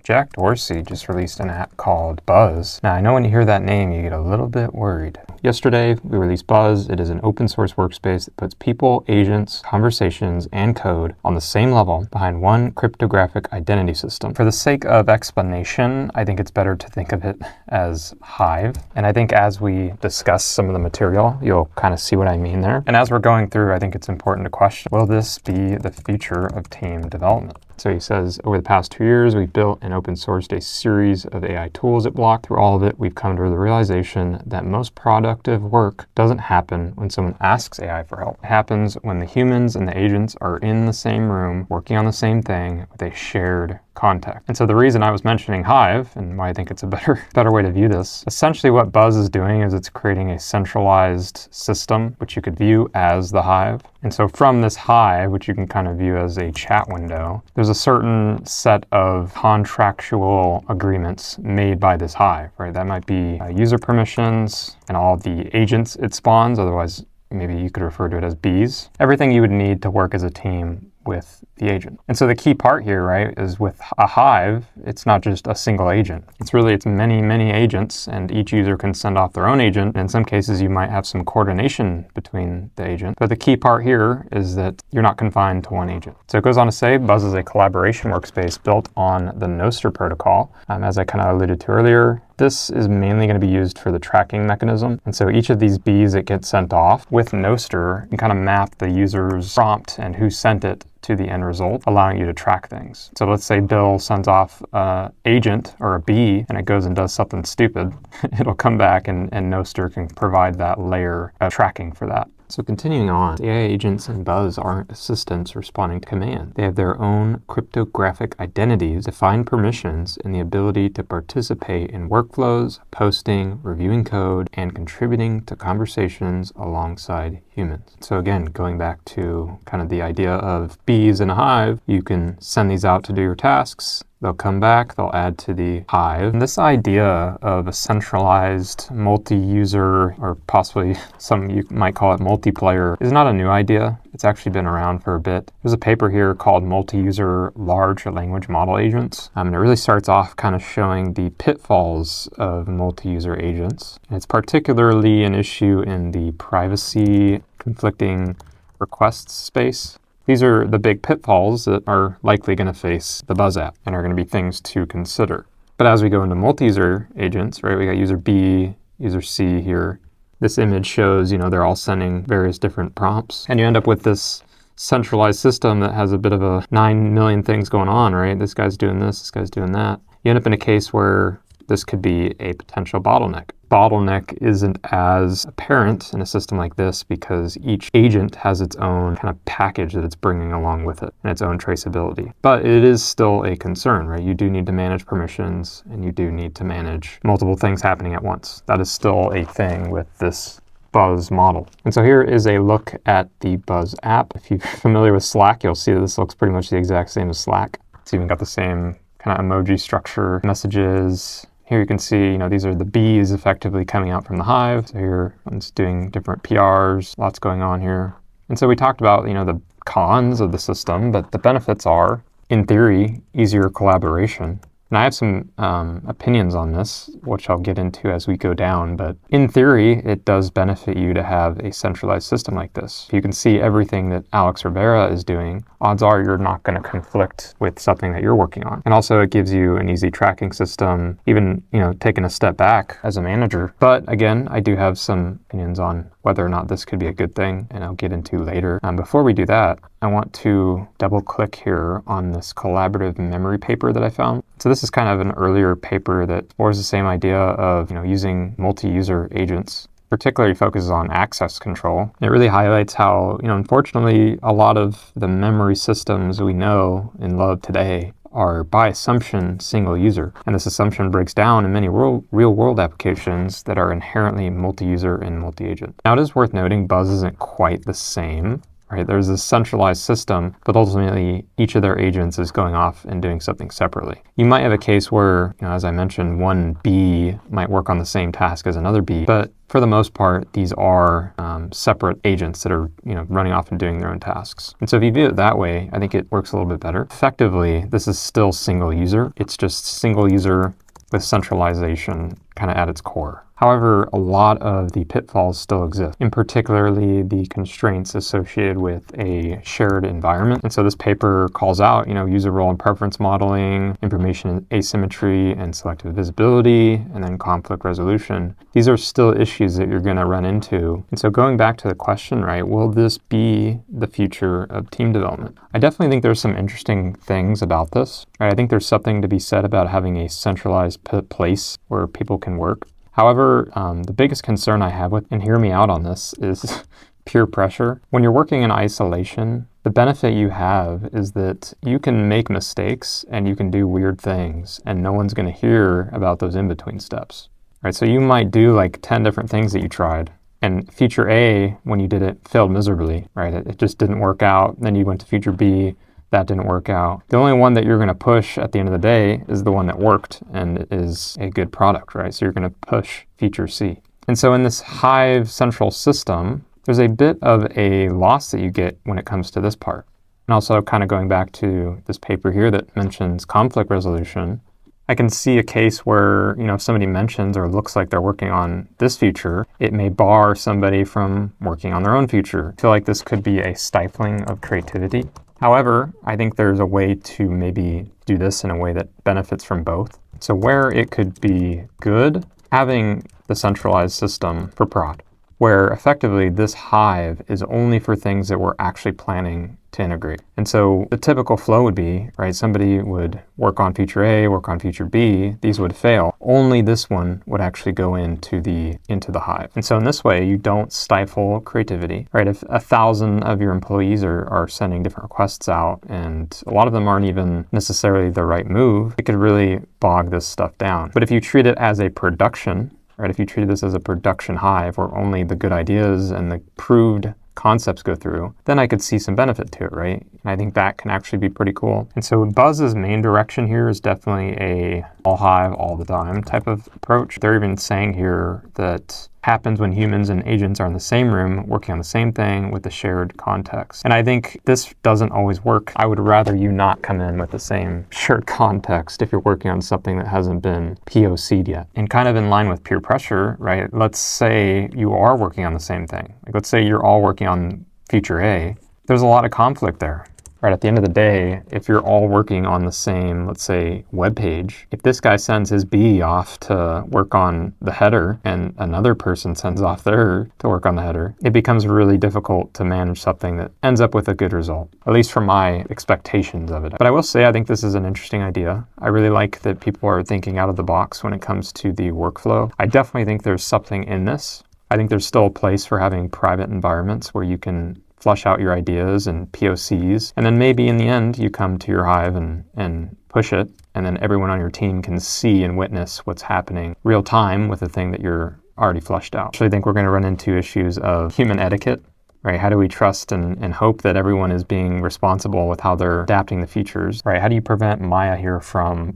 Jack Dorsey just released an app called Buzz. Now, I know when you hear that name, you get a little bit worried. Yesterday, we released Buzz. It is an open source workspace that puts people, agents, conversations, and code on the same level behind one cryptographic identity system. For the sake of explanation, I think it's better to think of it as Hive. And I think as we discuss some of the material, you'll kind of see what I mean there. And as we're going through, I think it's important to question, will this be the future of team development? So he says, over the past 2 years, we've built and open sourced a series of AI tools at Block. Through all of it, we've come to the realization that most productive work doesn't happen when someone asks AI for help. It happens when the humans and the agents are in the same room, working on the same thing with a shared context. And so the reason I was mentioning Hive, and why I think it's a better way to view this, essentially what Buzz is doing is it's creating a centralized system, which you could view as the Hive. And so from this Hive, which you can kind of view as a chat window, there's a certain set of contractual agreements made by this Hive, right? That might be user permissions and all of the agents it spawns, otherwise maybe you could refer to it as bees. Everything you would need to work as a team with the agent. And so the key part here, right, is with a Hive, it's not just a single agent. It's many, many agents, and each user can send off their own agent. In some cases, you might have some coordination between the agent. But the key part here is that you're not confined to one agent. So it goes on to say, Buzz is a collaboration workspace built on the Nostr protocol. As I kind of alluded to earlier, this is mainly going to be used for the tracking mechanism. And so each of these bees that get sent off with Nostr, you can kind of map the user's prompt and who sent it to the end result, allowing you to track things. So let's say Bill sends off an agent or a bee and it goes and does something stupid. It'll come back and Nostr can provide that layer of tracking for that. So continuing on, AI agents and Buzz aren't assistants responding to command. They have their own cryptographic identities, defined permissions, and the ability to participate in workflows, posting, reviewing code, and contributing to conversations alongside humans. So again, going back to kind of the idea of bees in a hive, you can send these out to do your tasks. They'll come back, they'll add to the hive. And this idea of a centralized multi-user, or possibly some you might call it multiplayer, is not a new idea. It's actually been around for a bit. There's a paper here called Multi-User Large Language Model Agents. And it really starts off kind of showing the pitfalls of multi-user agents. And it's particularly an issue in the privacy conflicting requests space. These are the big pitfalls that are likely going to face the Buzz app and are going to be things to consider. But as we go into multi-user agents, right, we got user B, user C here. This image shows, they're all sending various different prompts. And you end up with this centralized system that has a bit of a 9 million things going on, right? This guy's doing this guy's doing that. You end up in a case where this could be a potential bottleneck. Bottleneck isn't as apparent in a system like this because each agent has its own kind of package that it's bringing along with it and its own traceability. But it is still a concern, right? You do need to manage permissions and you do need to manage multiple things happening at once. That is still a thing with this Buzz model. And so here is a look at the Buzz app. If you're familiar with Slack, you'll see that this looks pretty much the exact same as Slack. It's even got the same kind of emoji structure, messages. Here you can see, these are the bees effectively coming out from the hive. So here it's doing different PRs, lots going on here. And so we talked about, the cons of the system, but the benefits are, in theory, easier collaboration. And I have some opinions on this, which I'll get into as we go down, but in theory, it does benefit you to have a centralized system like this. If you can see everything that Alex Rivera is doing, odds are you're not going to conflict with something that you're working on. And also it gives you an easy tracking system, even, taking a step back as a manager. But again, I do have some opinions on whether or not this could be a good thing, and I'll get into later. Before we do that, I want to double click here on this collaborative memory paper that I found. So this is kind of an earlier paper that explores the same idea of, using multi-user agents, particularly focuses on access control. It really highlights how, unfortunately, a lot of the memory systems we know and love today are by assumption single user. And this assumption breaks down in many real world applications that are inherently multi-user and multi-agent. Now it is worth noting Buzz isn't quite the same right? There's this centralized system, but ultimately each of their agents is going off and doing something separately. You might have a case where, as I mentioned, one B might work on the same task as another B, but for the most part, these are separate agents that are, running off and doing their own tasks. And so if you view it that way, I think it works a little bit better. Effectively, this is still single user. It's just single user with centralization kind of at its core. However, a lot of the pitfalls still exist, in particularly the constraints associated with a shared environment. And so this paper calls out, user role and preference modeling, information asymmetry and selective visibility, and then conflict resolution. These are still issues that you're going to run into. And so going back to the question, right, will this be the future of team development? I definitely think there's some interesting things about this. Right? I think there's something to be said about having a centralized place where people can work. However, the biggest concern I have with, and hear me out on this, is peer pressure. When you're working in isolation, the benefit you have is that you can make mistakes and you can do weird things and no one's going to hear about those in-between steps. Right? So you might do like 10 different things that you tried. And feature A, when you did it, failed miserably, right? It just didn't work out. Then you went to feature B. That didn't work out. The only one that you're going to push at the end of the day is the one that worked and is a good product, right? So you're going to push feature C. And so in this Hive central system, there's a bit of a loss that you get when it comes to this part. And also kind of going back to this paper here that mentions conflict resolution, I can see a case where, if somebody mentions or looks like they're working on this feature, it may bar somebody from working on their own feature. I feel like this could be a stifling of creativity. However, I think there's a way to maybe do this in a way that benefits from both. So where it could be good, having the centralized system for prod, where effectively this Hive is only for things that we're actually planning to integrate. And so the typical flow would be, right, somebody would work on feature A, work on feature B, these would fail. Only this one would actually go into the Hive. And so in this way, you don't stifle creativity, right? If 1,000 of your employees are sending different requests out and a lot of them aren't even necessarily the right move, it could really bog this stuff down. But if you treat it as a production, right, if you treat this as a production Hive where only the good ideas and the proved concepts go through, then I could see some benefit to it, right? And I think that can actually be pretty cool. And so Buzz's main direction here is definitely a all Hive all the time type of approach. They're even saying here that happens when humans and agents are in the same room working on the same thing with a shared context. And I think this doesn't always work. I would rather you not come in with the same shared context if you're working on something that hasn't been POC'd yet. And kind of in line with peer pressure, right? Let's say you are working on the same thing. Like let's say you're all working on feature A. There's a lot of conflict there. Right, at the end of the day, if you're all working on the same, let's say, web page, if this guy sends his B off to work on the header and another person sends off their to work on the header, it becomes really difficult to manage something that ends up with a good result, at least from my expectations of it. But I will say I think this is an interesting idea. I really like that people are thinking out of the box when it comes to the workflow. I definitely think there's something in this. I think there's still a place for having private environments where you can flush out your ideas and POCs, and then maybe in the end you come to your Hive and push it, and then everyone on your team can see and witness what's happening real time with the thing that you're already flushed out. Actually, I think we're going to run into issues of human etiquette, right? How do we trust and hope that everyone is being responsible with how they're adapting the features, right? How do you prevent Maya here from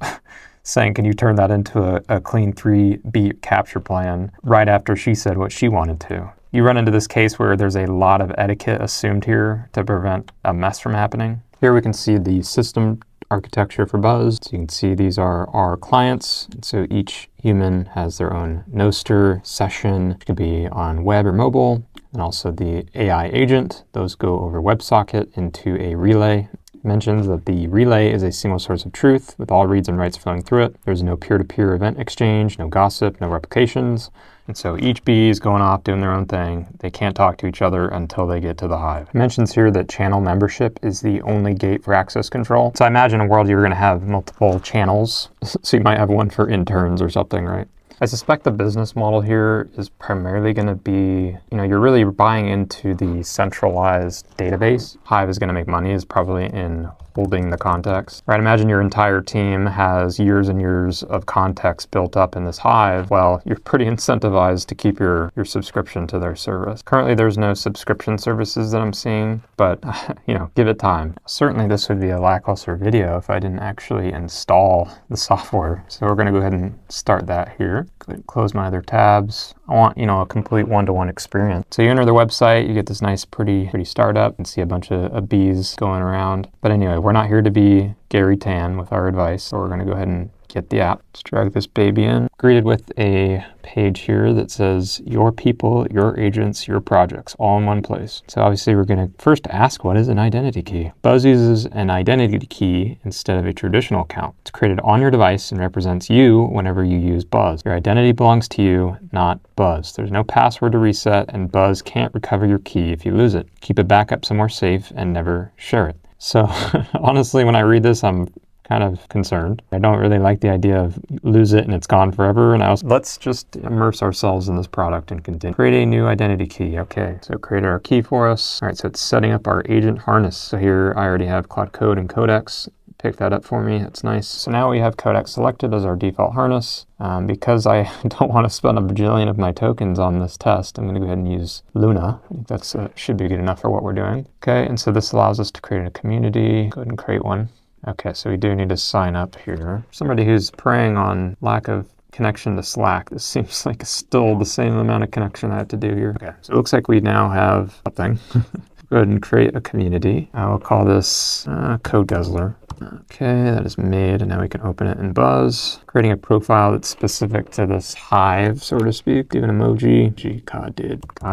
saying, can you turn that into a clean 3-beat capture plan right after she said what she wanted to? You run into this case where there's a lot of etiquette assumed here to prevent a mess from happening. Here we can see the system architecture for Buzz. So you can see these are our clients. So each human has their own Nostr session. It could be on web or mobile. And also the AI agent. Those go over WebSocket into a relay. It mentions that the relay is a single source of truth with all reads and writes flowing through it. There's no peer-to-peer event exchange, no gossip, no replications. And so each bee is going off doing their own thing. They can't talk to each other until they get to the Hive. It mentions here that channel membership is the only gate for access control. So I imagine a world you're going to have multiple channels. So you might have one for interns or something, right? I suspect the business model here is primarily going to be, you're really buying into the centralized database. Hive is going to make money is probably in holding the context. Right? Imagine your entire team has years and years of context built up in this Hive. Well, you're pretty incentivized to keep your subscription to their service. Currently, there's no subscription services that I'm seeing, but give it time. Certainly, this would be a lackluster video if I didn't actually install the software. So we're going to go ahead and start that here. Close my other tabs. I want, a complete one-to-one experience. So you enter the website, you get this nice, pretty startup, and see a bunch of bees going around. But anyway, we're not here to be Gary Tan with our advice, so we're going to go ahead and get the app. Let's drag this baby in. Greeted with a page here that says your people, your agents, your projects, all in one place. So obviously we're going to first ask, what is an identity key? Buzz uses an identity key instead of a traditional account. It's created on your device and represents you whenever you use Buzz. Your identity belongs to you, not Buzz. There's no password to reset, and Buzz can't recover your key if you lose it. Keep it back up somewhere safe and never share it. So honestly, when I read this, I'm kind of concerned. I don't really like the idea of lose it and it's gone forever. And let's just immerse ourselves in this product and continue. Create a new identity key. Okay, so create our key for us. All right, so it's setting up our agent harness. So here I already have Cloud Code and Codex. Pick that up for me. That's nice. So now we have Codex selected as our default harness. Because I don't want to spend a bajillion of my tokens on this test, I'm going to go ahead and use Luna. I think that's should be good enough for what we're doing. Okay, and so this allows us to create a community. Go ahead and create one. Okay, so we do need to sign up here. Somebody who's preying on lack of connection to Slack. This seems like still the same amount of connection I have to do here. Okay, so it looks like we now have something. Go ahead and create a community. I will call this Code Guzzler. Okay, that is made, and now we can open it in Buzz. Creating a profile that's specific to this Hive, so to speak. Do an emoji. God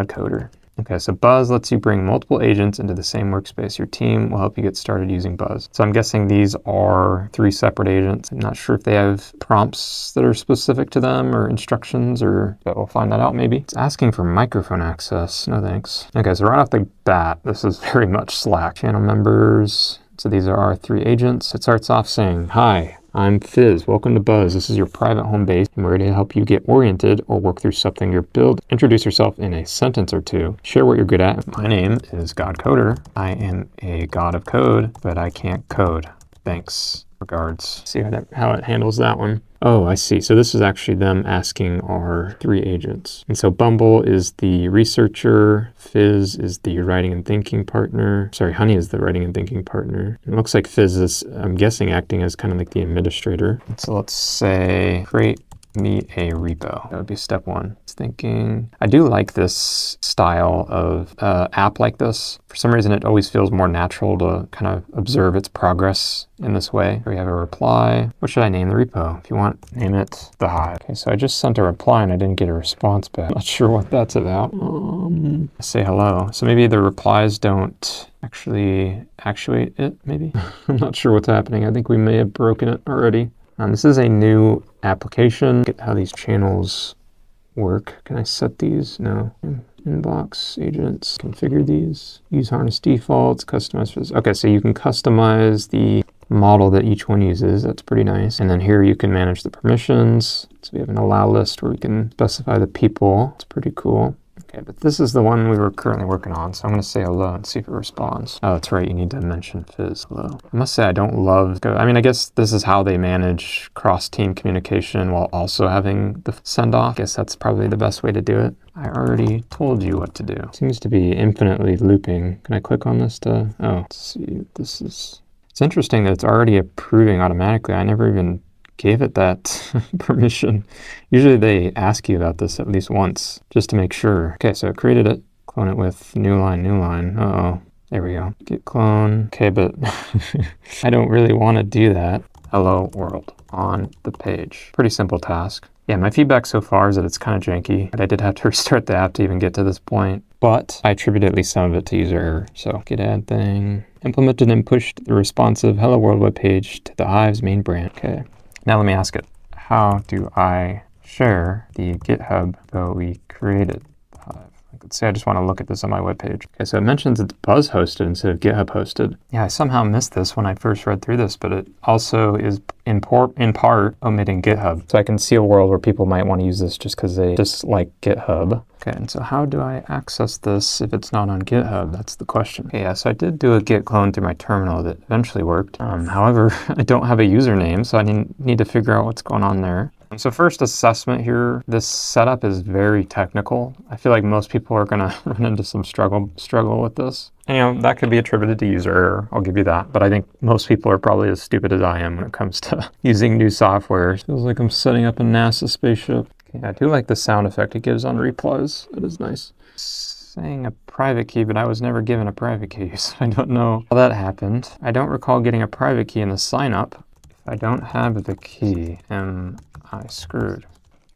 coder. Okay, so Buzz lets you bring multiple agents into the same workspace. Your team will help you get started using Buzz. So I'm guessing these are 3 separate agents. I'm not sure if they have prompts that are specific to them or instructions, but we'll find that out maybe. It's asking for microphone access. No thanks. Okay, so right off the bat, this is very much Slack. Channel members. So these are our 3 agents. It starts off saying, hi, I'm Fizz. Welcome to Buzz. This is your private home base, and we're ready to help you get oriented or work through something you're building. Introduce yourself in a sentence or 2. Share what you're good at. My name is God Coder. I am a god of code, but I can't code. Thanks. Regards. See how it handles that one. Oh, I see. So this is actually them asking our 3 agents. And so Bumble is the researcher, Fizz is the writing and thinking partner. Sorry, Honey is the writing and thinking partner. It looks like Fizz is, I'm guessing, acting as kind of like the administrator. So let's say create me a repo. That would be step 1. It's thinking. I do like this style of app like this. For some reason, it always feels more natural to kind of observe its progress in this way. We have a reply. What should I name the repo? If you want, name it the Hive. Okay, so I just sent a reply and I didn't get a response back. Not sure what that's about. Say hello. So maybe the replies don't actually actuate it, maybe? I'm not sure what's happening. I think we may have broken it already. This is a new application. Get how these channels work. Can I set these? No. Inbox, agents, configure these. Use harness defaults, customize for this. Okay, so you can customize the model that each one uses. That's pretty nice. And then here you can manage the permissions. So we have an allow list where we can specify the people. It's pretty cool. Okay, but this is the one we were currently working on, so I'm going to say hello and see if it responds. Oh, that's right, you need to mention Fizz. Hello. I must say I don't love... I mean, I guess this is how they manage cross-team communication while also having the send-off. I guess that's probably the best way to do it. I already told you what to do. It seems to be infinitely looping. Can I click on this to... Oh, let's see what this is. It's interesting that it's already approving automatically. I never even gave it that permission. Usually they ask you about this at least once, just to make sure. Okay, so I created it. Clone it with new line. Uh-oh. There we go. Git clone. Okay, but I don't really want to do that. Hello world on the page. Pretty simple task. Yeah, my feedback so far is that it's kind of janky, but I did have to restart the app to even get to this point. But I attribute at least some of it to user error. So git add thing. Implemented and pushed the responsive Hello World web page to the Hive's main branch. Okay. Now let me ask it, how do I share the GitHub that we created the Hive? Let's say I just want to look at this on my webpage. Okay, so it mentions it's Buzz hosted instead of GitHub hosted. Yeah, I somehow missed this when I first read through this, but it also is in part omitting GitHub. So I can see a world where people might want to use this just because they dislike GitHub. Okay, and so how do I access this if it's not on GitHub? That's the question. Okay, yeah, so I did do a git clone through my terminal that eventually worked. However, I don't have a username, so I need to figure out what's going on there. So first assessment here, this setup is very technical. I feel like most people are gonna run into some struggle with this. And, that could be attributed to user error, I'll give you that. But I think most people are probably as stupid as I am when it comes to using new software. It feels like I'm setting up a NASA spaceship. Okay, I do like the sound effect it gives on replies. It is nice. Saying a private key, but I was never given a private key, so I don't know how that happened. I don't recall getting a private key in the sign up. If I don't have the key, am I screwed?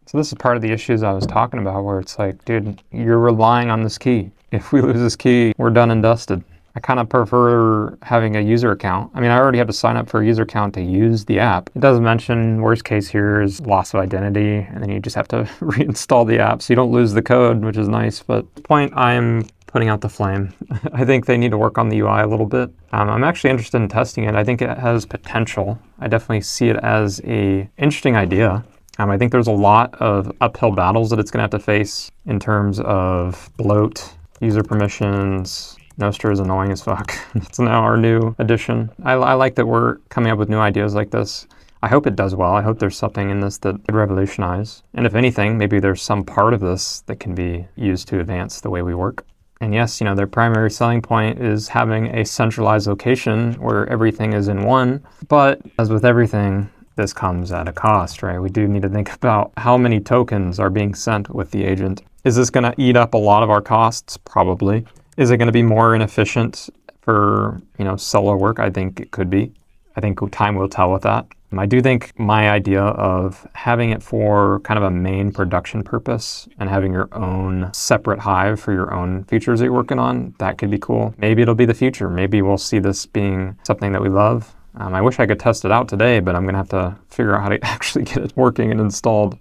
So this is part of the issues I was talking about where it's like, dude, you're relying on this key. If we lose this key, we're done and dusted. I kind of prefer having a user account. I mean, I already have to sign up for a user account to use the app. It does mention worst case here is loss of identity, and then you just have to reinstall the app so you don't lose the code, which is nice. But the point I'm putting out the flame. I think they need to work on the UI a little bit. I'm actually interested in testing it. I think it has potential. I definitely see it as an interesting idea. I think there's a lot of uphill battles that it's going to have to face in terms of bloat, user permissions. Nostr is annoying as fuck. It's now our new addition. I like that we're coming up with new ideas like this. I hope it does well. I hope there's something in this that could revolutionize. And if anything, maybe there's some part of this that can be used to advance the way we work. And yes, their primary selling point is having a centralized location where everything is in one. But as with everything, this comes at a cost, right? We do need to think about how many tokens are being sent with the agent. Is this going to eat up a lot of our costs? Probably. Is it going to be more inefficient for, solo work? I think it could be. I think time will tell with that. I do think my idea of having it for kind of a main production purpose and having your own separate hive for your own features that you're working on, that could be cool. Maybe it'll be the future. Maybe we'll see this being something that we love. I wish I could test it out today, but I'm going to have to figure out how to actually get it working and installed.